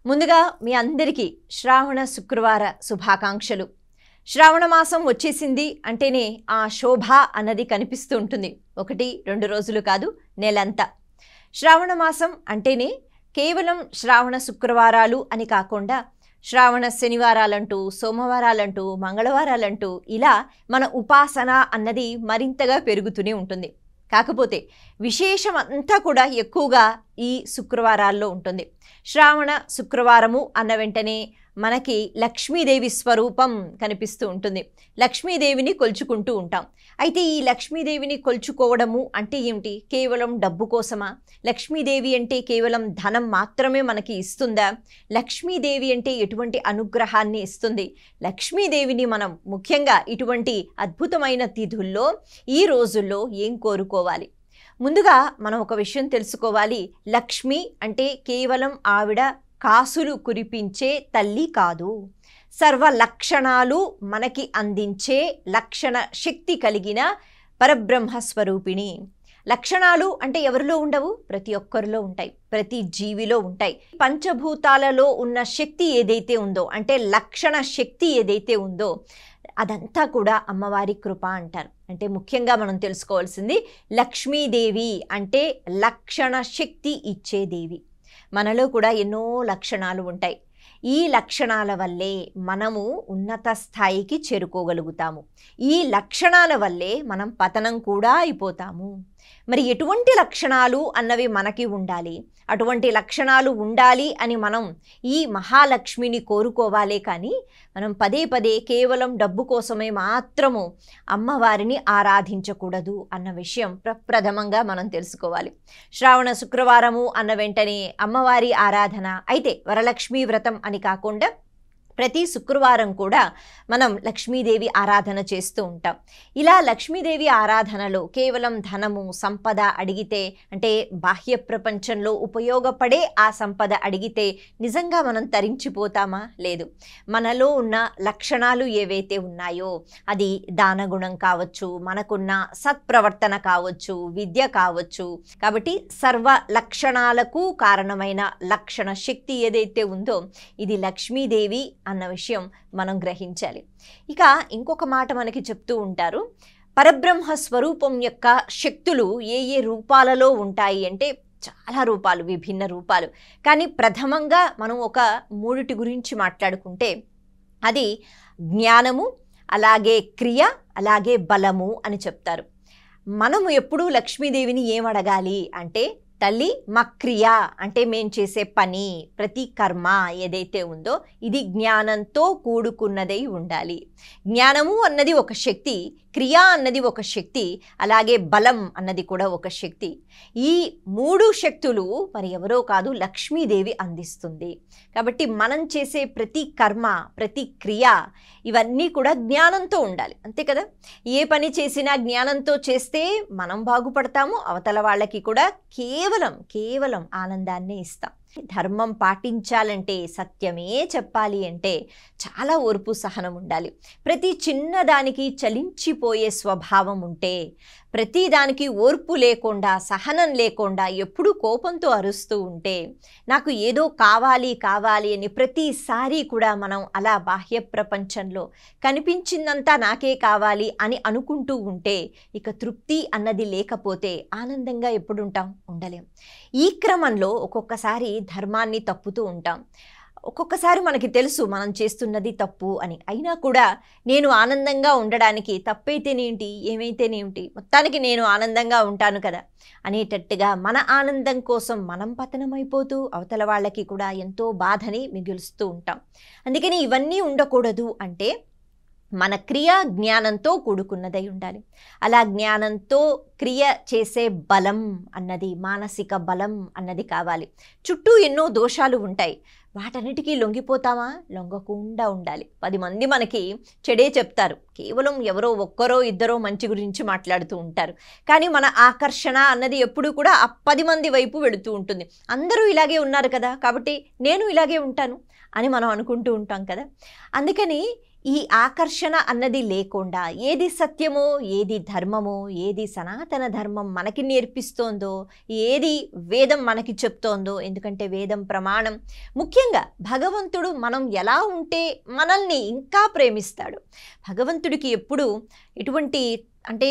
ముందుగా మీ అందరికీ శ్రావణ శుక్రవార శుభాకాంక్షలు. శ్రావణ మాసం వచ్చేసింది అంటేనే ఆ శోభ అన్నది కనిపిస్తూ ఉంటుంది. 1-2 రోజులు కాదు, నెలంతా. శ్రావణ మాసం అంటేనే కేవలం శ్రావణ శుక్రవారాలు అని కాకుండా శ్రావణ శనివారాలంటూ, సోమవారాలంటూ, మంగళవారాలంటూ ఇలా మన ఉపాసన అన్నది మరింతగా పెరుగుతూనే ఉంటుంది. కాకపోతే విశేషం అంతా కూడా ఎక్కువగా ఈ శుక్రవారాల్లో ఉంటుంది. శ్రావణ శుక్రవారము అన్న వెంటనే మనకి లక్ష్మీదేవి స్వరూపం కనిపిస్తూ ఉంటుంది. లక్ష్మీదేవిని కొలుచుకుంటూ ఉంటాం. అయితే ఈ లక్ష్మీదేవిని కొలుచుకోవడము అంటే ఏమిటి? కేవలం డబ్బు కోసమా? లక్ష్మీదేవి అంటే కేవలం ధనం మాత్రమే మనకి ఇస్తుందా? లక్ష్మీదేవి అంటే ఎటువంటి అనుగ్రహాన్ని ఇస్తుంది? లక్ష్మీదేవిని మనం ముఖ్యంగా ఇటువంటి అద్భుతమైన తిథుల్లో ఈ రోజుల్లో ఏం కోరుకోవాలి? ముందుగా మనం ఒక విషయం తెలుసుకోవాలి. లక్ష్మి అంటే కేవలం ఆవిడ కాసులు కురిపించే తల్లి కాదు. సర్వ లక్షణాలు మనకి అందించే లక్షణ శక్తి కలిగిన పరబ్రహ్మ స్వరూపిణి. లక్షణాలు అంటే ఎవరిలో ఉండవు? ప్రతి ఒక్కరిలో ఉంటాయి, ప్రతి జీవిలో ఉంటాయి. పంచభూతాలలో ఉన్న శక్తి ఏదైతే ఉందో, అంటే లక్షణ శక్తి ఏదైతే ఉందో, అదంతా కూడా అమ్మవారి కృప అంటారు. అంటే ముఖ్యంగా మనం తెలుసుకోవాల్సింది లక్ష్మీదేవి అంటే లక్షణ శక్తి ఇచ్చే దేవి. మనలో కూడా ఎన్నో లక్షణాలు ఉంటాయి. ఈ లక్షణాల వల్లే మనము ఉన్నత స్థాయికి చేరుకోగలుగుతాము. ఈ లక్షణాల వల్లే మనం పతనం కూడా అయిపోతాము. మరి ఎటువంటి లక్షణాలు అన్నవి మనకి ఉండాలి? అటువంటి లక్షణాలు ఉండాలి అని మనం ఈ మహాలక్ష్మిని కోరుకోవాలే కానీ మనం పదే పదే కేవలం డబ్బు కోసమే మాత్రము అమ్మవారిని ఆరాధించకూడదు అన్న విషయం ప్రప్రథమంగా మనం తెలుసుకోవాలి. శ్రావణ శుక్రవారము అన్న వెంటనే అమ్మవారి ఆరాధన. అయితే వరలక్ష్మీ వ్రతం అని కాకుండా ప్రతి శుక్రవారం కూడా మనం లక్ష్మీదేవి ఆరాధన చేస్తూ ఉంటాం. ఇలా లక్ష్మీదేవి ఆరాధనలో కేవలం ధనము, సంపద అడిగితే, అంటే బాహ్య ప్రపంచంలో ఉపయోగపడే ఆ సంపద అడిగితే నిజంగా మనం తరించిపోతామా? లేదు. మనలో ఉన్న లక్షణాలు ఏవైతే ఉన్నాయో, అది దానగుణం కావచ్చు, మనకున్న సత్ప్రవర్తన కావచ్చు, విద్య కావచ్చు. కాబట్టి సర్వ లక్షణాలకు కారణమైన లక్షణ శక్తి ఏదైతే ఉందో ఇది లక్ష్మీదేవి అన్న విషయం మనం గ్రహించాలి. ఇక ఇంకొక మాట మనకి చెప్తూ ఉంటారు, పరబ్రహ్మ స్వరూపం యొక్క శక్తులు ఏ ఏ రూపాలలో ఉంటాయి అంటే చాలా రూపాలు, విభిన్న రూపాలు. కానీ ప్రథమంగా మనం ఒక 3 గురించి మాట్లాడుకుంటే అది జ్ఞానము, అలాగే క్రియ, అలాగే బలము అని చెప్తారు. మనము ఎప్పుడూ లక్ష్మీదేవిని ఏం అడగాలి అంటే, తల్లి మా క్రియ అంటే మేం చేసే పని, ప్రతి కర్మ ఏదైతే ఉందో ఇది జ్ఞానంతో కూడుకున్నదై ఉండాలి. జ్ఞానము అన్నది ఒక శక్తి, క్రియ అన్నది ఒక శక్తి, అలాగే బలం అన్నది కూడా ఒక శక్తి. ఈ 3 శక్తులు మరి ఎవరో కాదు, లక్ష్మీదేవి అందిస్తుంది. కాబట్టి మనం చేసే ప్రతి కర్మ, ప్రతి క్రియ ఇవన్నీ కూడా జ్ఞానంతో ఉండాలి, అంతే కదా. ఏ పని చేసినా జ్ఞానంతో చేస్తే మనం బాగుపడతాము, అవతల వాళ్ళకి కూడా కేవలం ఆనందాన్ని ఇస్తాం. ధర్మం పాటించాలంటే, సత్యమే చెప్పాలి అంటే చాలా ఓర్పు, సహనం ఉండాలి. ప్రతి చిన్నదానికి చలించిపోయే స్వభావం ఉంటే, ప్రతి దానికి ఓర్పు లేకుండా, సహనం లేకుండా ఎప్పుడూ కోపంతో అరుస్తూ ఉంటే, నాకు ఏదో కావాలి అని ప్రతిసారి కూడా మనం అలా బాహ్య ప్రపంచంలో కనిపించిందంతా నాకే కావాలి అని అనుకుంటూ ఉంటే, ఇక తృప్తి అన్నది లేకపోతే ఆనందంగా ఎప్పుడు ఉంటాం? ఉండలేం. ఈ క్రమంలో ఒక్కొక్కసారి ధర్మాన్ని తప్పుతూ ఉంటాం. ఒక్కొక్కసారి మనకి తెలుసు మనం చేస్తున్నది తప్పు అని, అయినా కూడా నేను ఆనందంగా ఉండడానికి తప్పైతేనేంటి, ఏమైతేనేమిటి, మొత్తానికి నేను ఆనందంగా ఉంటాను కదా అనేటట్టుగా మన ఆనందం కోసం మనం పతనమైపోతూ అవతల వాళ్ళకి కూడా ఎంతో బాధని మిగులుస్తూ ఉంటాం. అందుకని ఇవన్నీ ఉండకూడదు అంటే మన క్రియ జ్ఞానంతో కూడుకున్నదై ఉండాలి. అలా జ్ఞానంతో క్రియ చేసే బలం అన్నది, మానసిక బలం అన్నది కావాలి. చుట్టూ ఎన్నో దోషాలు ఉంటాయి, వాటన్నిటికీ లొంగిపోతామా? లొంగకుండా ఉండాలి. 10 మంది మనకి చెడే చెప్తారు, కేవలం ఎవరో ఒక్కరో ఇద్దరో మంచి గురించి మాట్లాడుతూ ఉంటారు. కానీ మన ఆకర్షణ అన్నది ఎప్పుడూ కూడా ఆ 10 మంది వైపు వెళుతూ ఉంటుంది. అందరూ ఇలాగే ఉన్నారు కదా, కాబట్టి నేను ఇలాగే ఉంటాను అని మనం అనుకుంటూ ఉంటాం కదా. అందుకని ఈ ఆకర్షణ అన్నది లేకుండా ఏది సత్యమో, ఏది ధర్మమో, ఏది సనాతన ధర్మం మనకి నేర్పిస్తోందో, ఏది వేదం మనకి చెప్తోందో, ఎందుకంటే వేదం ప్రమాణం. ముఖ్యంగా భగవంతుడు మనం ఎలా ఉంటే మనల్ని ఇంకా ప్రేమిస్తాడు. భగవంతుడికి ఎప్పుడు ఎటువంటి అంటే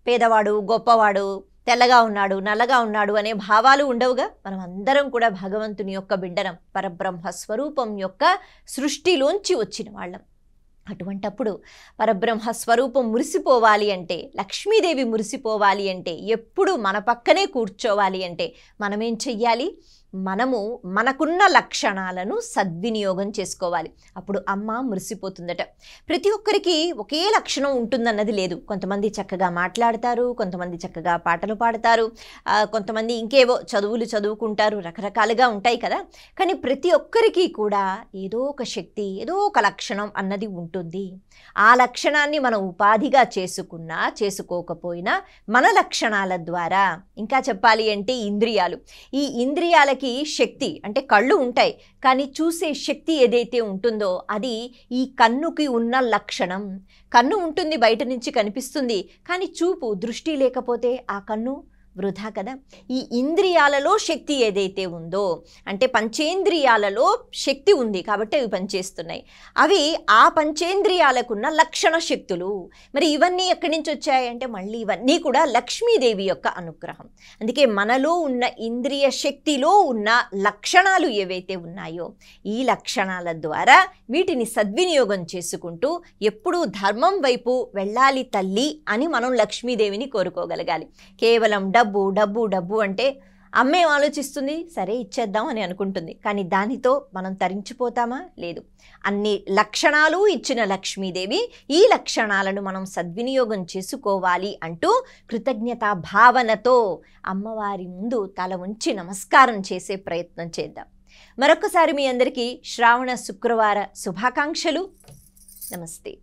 పేదవాడు, గొప్పవాడు, తెల్లగా ఉన్నాడు, నల్లగా ఉన్నాడు అనే భావాలు ఉండవుగా. మనం అందరం కూడా భగవంతుని యొక్క బిడ్డనం, పరబ్రహ్మ స్వరూపం యొక్క సృష్టిలోంచి వచ్చిన వాళ్ళం. అటువంటప్పుడు పరబ్రహ్మ స్వరూపం మురిసిపోవాలి అంటే, లక్ష్మీదేవి మురిసిపోవాలి అంటే, ఎప్పుడు మన పక్కనే కూర్చోవాలి అంటే మనమేం చెయ్యాలి? మనము మనకున్న లక్షణాలను సద్వినియోగం చేసుకోవాలి. అప్పుడు అమ్మ మురిసిపోతుందట. ప్రతి ఒక్కరికి ఒకే లక్షణం ఉంటుందన్నది లేదు. కొంతమంది చక్కగా మాట్లాడతారు, కొంతమంది చక్కగా పాటలు పాడతారు, కొంతమంది ఇంకేవో చదువులు చదువుకుంటారు, రకరకాలుగా ఉంటాయి కదా. కానీ ప్రతి ఒక్కరికి కూడా ఏదో ఒక శక్తి, ఏదో ఒక లక్షణం అన్నది ఉంటుంది. ఆ లక్షణాన్ని మనం ఉపాధిగా చేసుకున్నా చేసుకోకపోయినా మన లక్షణాల ద్వారా, ఇంకా చెప్పాలి అంటే ఇంద్రియాలు, ఈ ఇంద్రియాలకి శక్తి అంటే కళ్ళు ఉంటాయి, కానీ చూసే శక్తి ఏదైతే ఉంటుందో అది ఈ కన్నుకి ఉన్న లక్షణం. కన్ను ఉంటుంది, బయట నుంచి కనిపిస్తుంది, కానీ చూపు దృష్టి లేకపోతే ఆ కన్ను వృధా కదా. ఈ ఇంద్రియాలలో శక్తి ఏదైతే ఉందో, అంటే పంచేంద్రియాలలో శక్తి ఉంది కాబట్టి అవి పనిచేస్తున్నాయి. అవి ఆ పంచేంద్రియాలకున్న లక్షణ శక్తులు. మరి ఇవన్నీ ఎక్కడి నుంచి వచ్చాయి అంటే మళ్ళీ ఇవన్నీ కూడా లక్ష్మీదేవి యొక్క అనుగ్రహం. అందుకే మనలో ఉన్న ఇంద్రియ శక్తిలో ఉన్న లక్షణాలు ఏవైతే ఉన్నాయో, ఈ లక్షణాల ద్వారా వీటిని సద్వినియోగం చేసుకుంటూ ఎప్పుడూ ధర్మం వైపు వెళ్ళాలి తల్లి అని మనం లక్ష్మీదేవిని కోరుకోగలగాలి. కేవలం డబ్బు డబ్బు డబ్బు అంటే అమ్మేం ఆలోచిస్తుంది, సరే ఇచ్చేద్దాం అని అనుకుంటుంది, కానీ దానితో మనం తరించిపోతామా? లేదు. అన్ని లక్షణాలు ఇచ్చిన లక్ష్మీదేవి ఈ లక్షణాలను మనం సద్వినియోగం చేసుకోవాలి అంటూ కృతజ్ఞతా భావనతో అమ్మవారి ముందు తల ఉంచి నమస్కారం చేసే ప్రయత్నం చేద్దాం. మరొకసారి మీ అందరికీ శ్రావణ శుక్రవార శుభాకాంక్షలు. నమస్తే.